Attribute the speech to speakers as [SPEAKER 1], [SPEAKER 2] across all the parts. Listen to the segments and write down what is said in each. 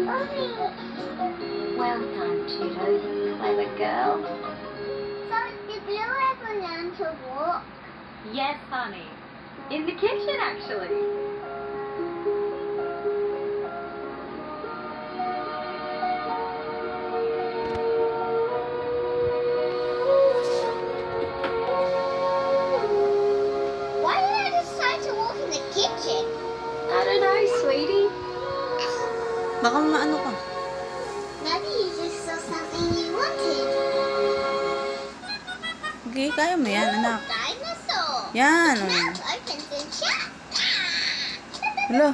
[SPEAKER 1] Well done, Cheetos. Clever girl.
[SPEAKER 2] So, did Blue ever learn to walk?
[SPEAKER 1] Yes, honey. In the kitchen, actually.
[SPEAKER 2] Why did I decide to walk in the kitchen?
[SPEAKER 1] I don't know, sweetie.
[SPEAKER 3] Baka maano ka.
[SPEAKER 2] Maybe you just saw something you wanted.
[SPEAKER 3] Okay, kaya mo yan, anak.
[SPEAKER 2] Dinosaur.
[SPEAKER 3] Yan.
[SPEAKER 2] Mouth opens and shuts.
[SPEAKER 3] Hello.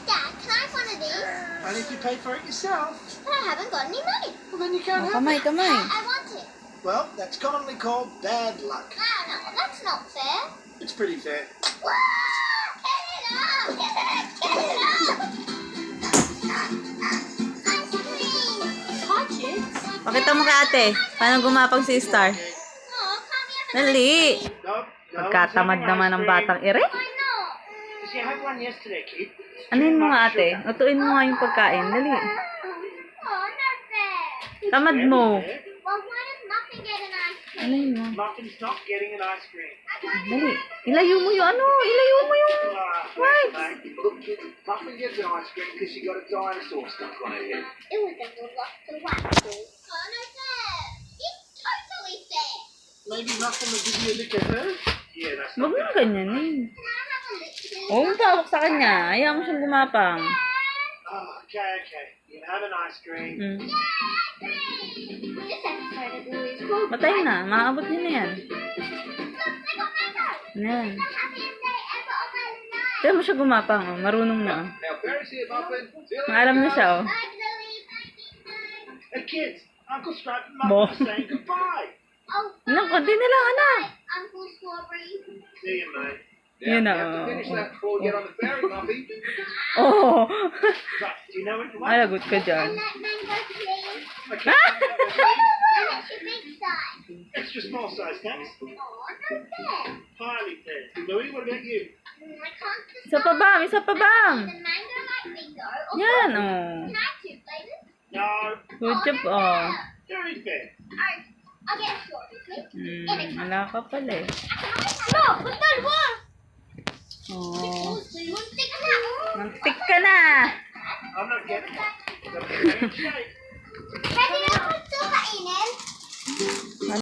[SPEAKER 2] Dad, can I have one of these?
[SPEAKER 4] And if you pay for it yourself,
[SPEAKER 2] But I haven't got any money.
[SPEAKER 4] well then you can't
[SPEAKER 3] Oh,
[SPEAKER 4] have
[SPEAKER 3] kamay,
[SPEAKER 4] it.
[SPEAKER 3] kamay.
[SPEAKER 2] I want it.
[SPEAKER 4] Well, that's commonly called bad luck.
[SPEAKER 2] No, that's not fair.
[SPEAKER 4] It's pretty fair.
[SPEAKER 2] Whoa! Get it up! Get it up! Ice cream!
[SPEAKER 1] Hi, kids.
[SPEAKER 3] Pakita mo kay ate. Paano gumapang si Star?
[SPEAKER 2] Oh, can't we have
[SPEAKER 3] Dali.
[SPEAKER 4] No,
[SPEAKER 3] Pagkatamad naman ng batang ire.
[SPEAKER 2] Why not?
[SPEAKER 4] Did you have one yesterday, kid?
[SPEAKER 3] Anuin mo nga ate. Lutuin mo nga yung pagkain. Dali.
[SPEAKER 2] Oh, not fair.
[SPEAKER 3] Tamad mo.
[SPEAKER 2] Well, why does nothing get an ice cream?
[SPEAKER 3] Anuin mo.
[SPEAKER 4] Muffin's not getting an ice cream.
[SPEAKER 3] Dali. Ilayo mo yung ano. Ilayo mo yung... Right.
[SPEAKER 4] Look, kid, Muffin gets an ice cream because she got a dinosaur stuck on her head.
[SPEAKER 2] It was a velociraptor. Oh, no fair. It's totally fair.
[SPEAKER 4] Maybe Muffin will give you a lick of hers? Yeah, that's
[SPEAKER 3] Huwag
[SPEAKER 4] not
[SPEAKER 3] mo ganyan eh.
[SPEAKER 2] Can I have a lick too?
[SPEAKER 3] Huwag mo tawag sa kanya. Ayaw mo siyang gumapang.
[SPEAKER 4] Oh, okay. You can have an ice cream.
[SPEAKER 3] Hmm.
[SPEAKER 2] This episode of Blue is called
[SPEAKER 3] Matay na. Maabot niya na yan.
[SPEAKER 2] Look, I got mango.
[SPEAKER 3] Yan.
[SPEAKER 2] The happiest day ever of my life.
[SPEAKER 3] Kaya mo siya gumapang. Oh. Marunong na. Oh.
[SPEAKER 5] Now, Paris here, Muffin. See you later,
[SPEAKER 3] Maalam na
[SPEAKER 5] guys.
[SPEAKER 3] siya. Oh.
[SPEAKER 2] I believe I can fly.
[SPEAKER 4] Hey, kids, Uncle Scrap and
[SPEAKER 3] Bo.
[SPEAKER 4] Muffin are saying goodbye.
[SPEAKER 2] Oh,
[SPEAKER 3] Anak, konti na lang, anak.
[SPEAKER 2] Uncle Strawberry.
[SPEAKER 4] See you, mate.
[SPEAKER 5] Now,
[SPEAKER 3] You
[SPEAKER 5] you
[SPEAKER 3] know.
[SPEAKER 5] have to finish that before we get on the ferry, Muffy.
[SPEAKER 3] Oh.
[SPEAKER 4] Right, do you know what you want?
[SPEAKER 3] Ay, lagot ka
[SPEAKER 2] I
[SPEAKER 3] dyan.
[SPEAKER 2] like mango, please.
[SPEAKER 4] Okay.
[SPEAKER 2] And it's your big size.
[SPEAKER 4] Extra small size, thanks.
[SPEAKER 2] Oh, not fair.
[SPEAKER 4] Highly fair. Louis, what about you?
[SPEAKER 2] I can't decide.
[SPEAKER 3] Isa pa bam, isa pa bam.
[SPEAKER 2] The mango like bingo. Or
[SPEAKER 3] Yan,
[SPEAKER 2] Can
[SPEAKER 3] oh.
[SPEAKER 2] I have two flavors?
[SPEAKER 4] No,
[SPEAKER 3] Good job, oh.
[SPEAKER 4] very fair.
[SPEAKER 2] Alright, I'll get a strawberry, please.
[SPEAKER 3] Wala ka pala eh.
[SPEAKER 2] No, but then what?
[SPEAKER 3] Oh.
[SPEAKER 2] Muntik na.
[SPEAKER 3] Mantik ka na.
[SPEAKER 4] I'm not getting it. That's the same shape.
[SPEAKER 2] Pwede na ako ito kainin?